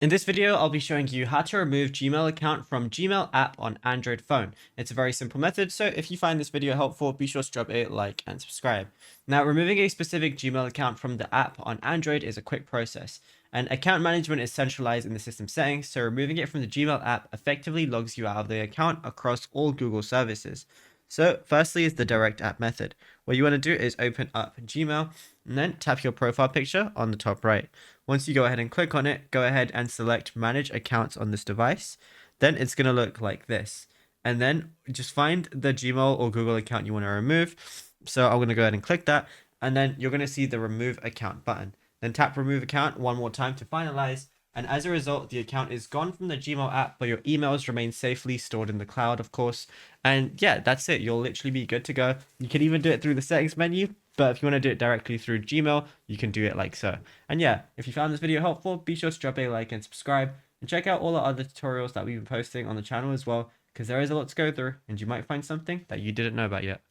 In this video, I'll be showing you how to remove Gmail account from Gmail app on Android phone. It's a very simple method, so if you find this video helpful, be sure to drop a like and subscribe. Now, removing a specific Gmail account from the app on Android is a quick process, and account management is centralized in the system settings, so removing it from the Gmail app effectively logs you out of the account across all Google services. So firstly is the direct app method. What you want to do is open up Gmail and then tap your profile picture on the top right. Once you go ahead and click on it, go ahead and select manage accounts on this device. Then it's going to look like this. And then just find the Gmail or Google account you want to remove. So I'm going to go ahead and click that. And then you're going to see the remove account button. Then tap remove account one more time to finalize. And as a result, the account is gone from the Gmail app, but your emails remain safely stored in the cloud, of course. And yeah, that's it. You'll literally be good to go. You can even do it through the settings menu, but if you want to do it directly through Gmail, you can do it like so. And yeah, if you found this video helpful, be sure to drop a like and subscribe. And check out all the other tutorials that we've been posting on the channel as well, because there is a lot to go through, and you might find something that you didn't know about yet.